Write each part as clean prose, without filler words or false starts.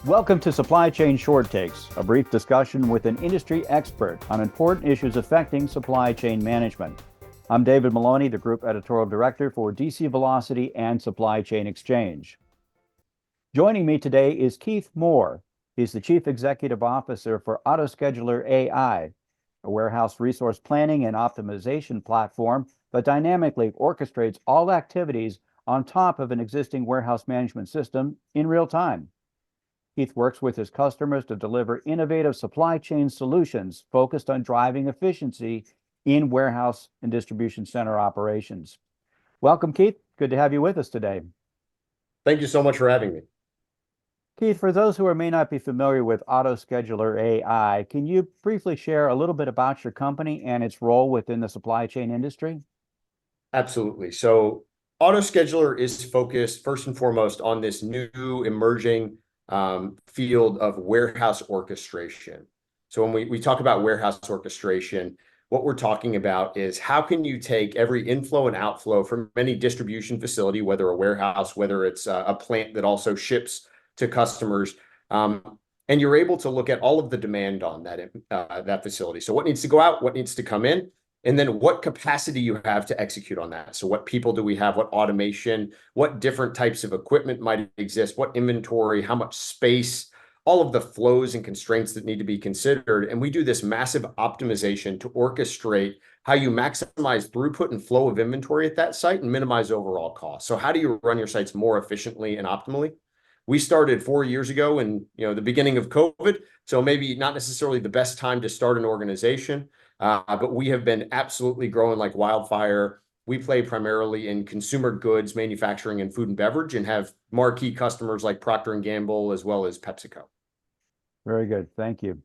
Welcome to Supply Chain Short Takes, a brief discussion with an industry expert on important issues affecting supply chain management. I'm David Maloney, the Group Editorial Director for DC Velocity and Supply Chain Exchange. Joining me today is Keith Moore. He's the Chief Executive Officer for AutoScheduler.AI, a warehouse resource planning and optimization platform that dynamically orchestrates all activities on top of an existing warehouse management system in real time. Keith works with his customers to deliver innovative supply chain solutions focused on driving efficiency in warehouse and distribution center operations. Welcome, Keith. Good to have you with us today. Thank you so much for having me. Keith, for those who may not be familiar with AutoScheduler.AI, can you briefly share a little bit about your company and its role within the supply chain industry? Absolutely. So AutoScheduler is focused first and foremost on this new emerging field of warehouse orchestration. So when we talk about warehouse orchestration, what we're talking about is how can you take every inflow and outflow from any distribution facility, whether a warehouse, whether it's a plant that also ships to customers, and you're able to look at all of the demand on that facility. So what needs to go out, what needs to come in, and then what capacity you have to execute on that. So what people do we have, what automation, what different types of equipment might exist, what inventory, how much space, all of the flows and constraints that need to be considered. And we do this massive optimization to orchestrate how you maximize throughput and flow of inventory at that site and minimize overall costs. So how do you run your sites more efficiently and optimally? We started 4 years ago in the beginning of COVID, so maybe not necessarily the best time to start an organization, but we have been absolutely growing like wildfire. We play primarily in consumer goods, manufacturing, and food and beverage, and have marquee customers like Procter & Gamble as well as PepsiCo. Very good. Thank you.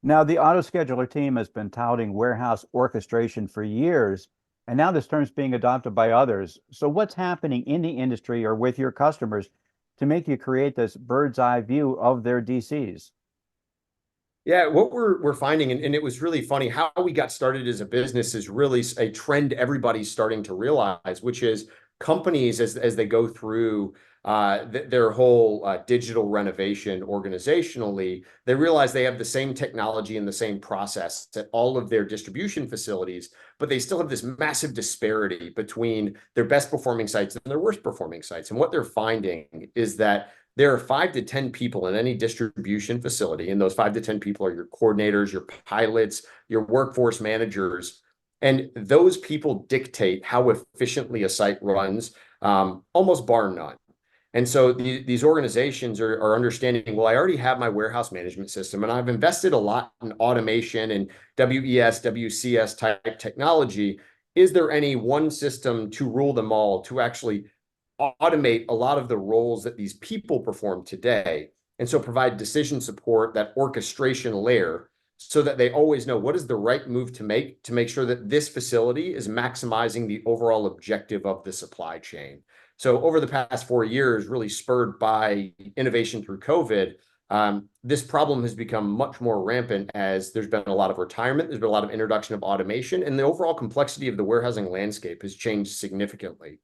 Now, the AutoScheduler team has been touting warehouse orchestration for years, and now this term is being adopted by others. So what's happening in the industry or with your customers to make you create this bird's eye view of their DCs? Yeah, what we're finding, and it was really funny, how we got started as a business is really a trend everybody's starting to realize, which is companies, as they go through their whole digital renovation organizationally, they realize they have the same technology and the same process at all of their distribution facilities, but they still have this massive disparity between their best performing sites and their worst performing sites. And what they're finding is that there are 5 to 10 people in any distribution facility, and those 5 to 10 people are your coordinators, your pilots, your workforce managers, and those people dictate how efficiently a site runs, almost bar none. And so these organizations are understanding, well, I already have my warehouse management system, and I've invested a lot in automation and WES, WCS type technology. Is there any one system to rule them all, to actually automate a lot of the roles that these people perform today, and so provide decision support, that orchestration layer, so that they always know what is the right move to make sure that this facility is maximizing the overall objective of the supply chain. So over the past 4 years, really spurred by innovation through COVID, this problem has become much more rampant as there's been a lot of retirement, there's been a lot of introduction of automation, and the overall complexity of the warehousing landscape has changed significantly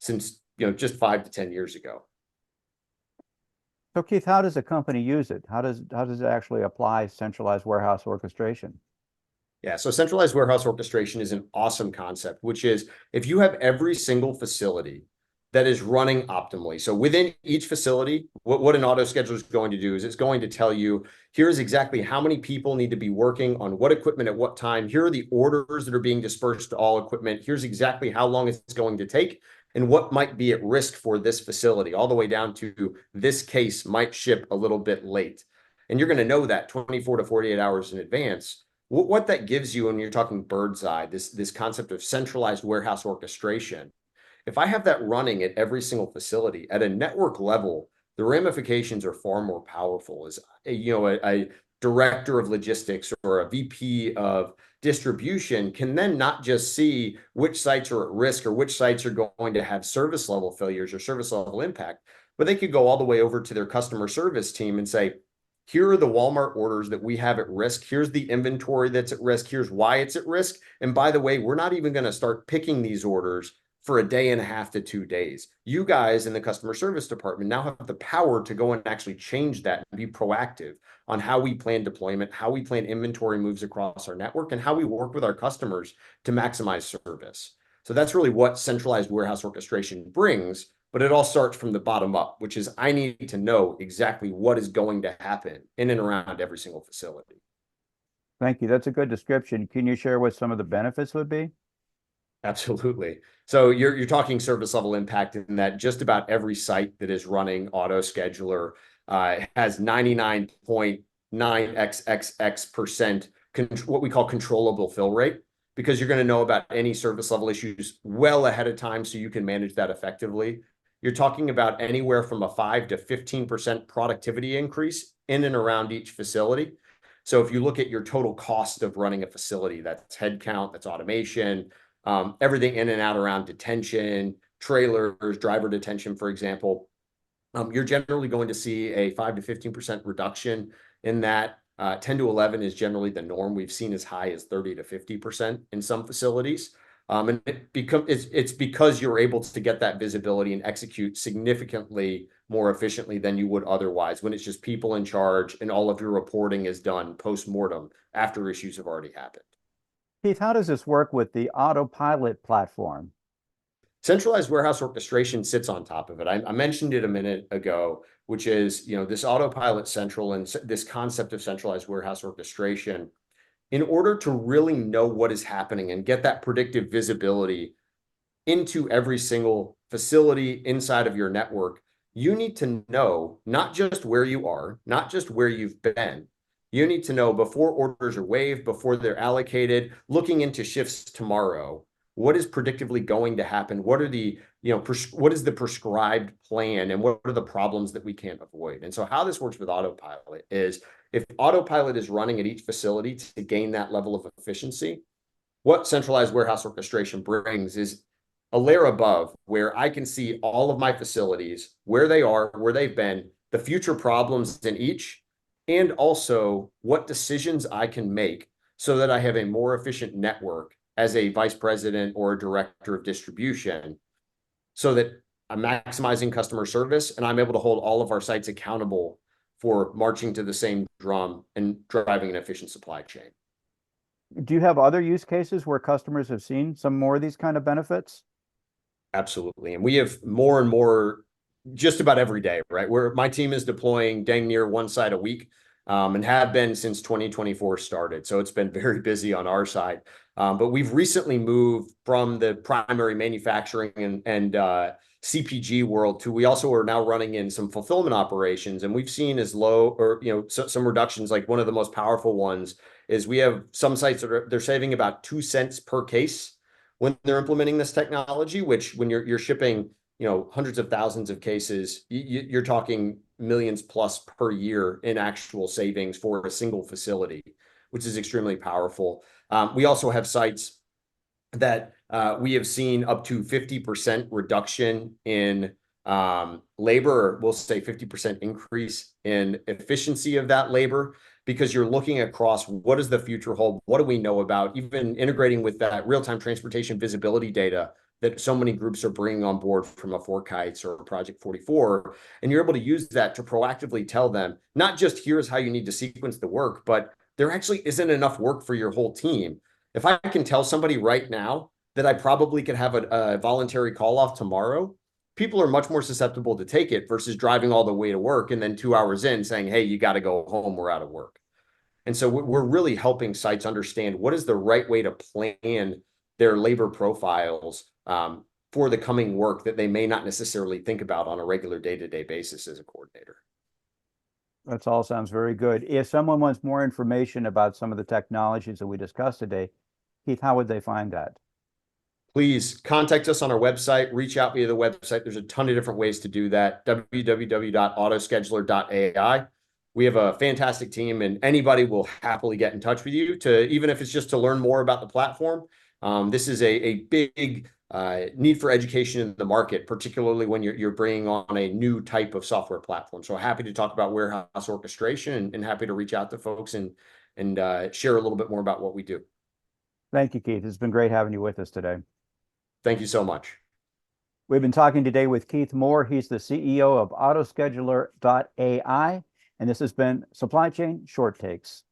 since just 5 to 10 years ago. So Keith, how does a company use it? How does it actually apply centralized warehouse orchestration? Yeah, so centralized warehouse orchestration is an awesome concept, which is if you have every single facility that is running optimally. So within each facility, what an AutoScheduler is going to do is it's going to tell you, here's exactly how many people need to be working on what equipment at what time. Here are the orders that are being dispersed to all equipment. Here's exactly how long it's going to take and what might be at risk for this facility, all the way down to this case might ship a little bit late. And you're going to know that 24 to 48 hours in advance. What that gives you when you're talking bird's eye, this concept of centralized warehouse orchestration, if I have that running at every single facility at a network level, the ramifications are far more powerful. As a director of logistics or a VP of distribution can then not just see which sites are at risk or which sites are going to have service level failures or service level impact, but they could go all the way over to their customer service team and say, here are the Walmart orders that we have at risk. Here's the inventory that's at risk. Here's why it's at risk. And by the way, we're not even going to start picking these orders for a day and a half to 2 days. You guys in the customer service department now have the power to go and actually change that and be proactive on how we plan deployment, how we plan inventory moves across our network, and how we work with our customers to maximize service. So that's really what centralized warehouse orchestration brings, but it all starts from the bottom up, which is I need to know exactly what is going to happen in and around every single facility. Thank you. That's a good description. Can you share what some of the benefits would be? Absolutely. So you're talking service level impact in that just about every site that is running AutoScheduler has 99.9xxx% what we call controllable fill rate, because you're going to know about any service level issues well ahead of time so you can manage that effectively. You're talking about anywhere from a 5 to 15% productivity increase in and around each facility. So if you look at your total cost of running a facility, that's headcount, that's automation, everything in and out around detention, trailers, driver detention, for example, you're generally going to see a 5 to 15% reduction in that. 10 to 11 is generally the norm. We've seen as high as 30 to 50% in some facilities. And it's because you're able to get that visibility and execute significantly more efficiently than you would otherwise when it's just people in charge and all of your reporting is done post-mortem after issues have already happened. Keith, how does this work with the Autopilot platform? Centralized warehouse orchestration sits on top of it. I mentioned it a minute ago, which is, this Autopilot Central and this concept of centralized warehouse orchestration. In order to really know what is happening and get that predictive visibility into every single facility inside of your network, you need to know not just where you are, not just where you've been. You need to know before orders are waived, before they're allocated, looking into shifts tomorrow, what is predictively going to happen? What are the, what is the prescribed plan and what are the problems that we can't avoid? And so how this works with Autopilot is if Autopilot is running at each facility to gain that level of efficiency, what centralized warehouse orchestration brings is a layer above where I can see all of my facilities, where they are, where they've been, the future problems in each, and also what decisions I can make so that I have a more efficient network as a vice president or a director of distribution, so that I'm maximizing customer service and I'm able to hold all of our sites accountable for marching to the same drum and driving an efficient supply chain. Do you have other use cases where customers have seen some more of these kind of benefits? Absolutely. And we have more and more just about every day, right? Where my team is deploying dang near one site a week, and have been since 2024 started. So it's been very busy on our side. But we've recently moved from the primary manufacturing and CPG world to we also are now running in some fulfillment operations. And we've seen as low or, some reductions. Like one of the most powerful ones is we have some sites that they're saving about 2 cents per case when they're implementing this technology, which when you're shipping, hundreds of thousands of cases, you're talking millions plus per year in actual savings for a single facility, which is extremely powerful. We also have sites that we have seen up to 50% reduction in labor, or we'll say 50% increase in efficiency of that labor, because you're looking across what does the future hold? What do we know about even integrating with that real-time transportation visibility data that so many groups are bringing on board from a Kites or Project 44. And you're able to use that to proactively tell them, not just here's how you need to sequence the work, but there actually isn't enough work for your whole team. If I can tell somebody right now that I probably could have a voluntary call off tomorrow, people are much more susceptible to take it versus driving all the way to work and then 2 hours in saying, hey, you got to go home, we're out of work. And so we're really helping sites understand what is the right way to plan their labor profiles for the coming work that they may not necessarily think about on a regular day-to-day basis as a coordinator. That all sounds very good. If someone wants more information about some of the technologies that we discussed today, Keith, how would they find that? Please contact us on our website, reach out via the website. There's a ton of different ways to do that. www.AutoScheduler.AI. We have a fantastic team and anybody will happily get in touch with you even if it's just to learn more about the platform. This is a big need for education in the market, particularly when you're bringing on a new type of software platform. So happy to talk about warehouse orchestration and happy to reach out to folks and share a little bit more about what we do. Thank you, Keith. It's been great having you with us today. Thank you so much. We've been talking today with Keith Moore. He's the CEO of AutoScheduler.AI, and this has been Supply Chain Short Takes.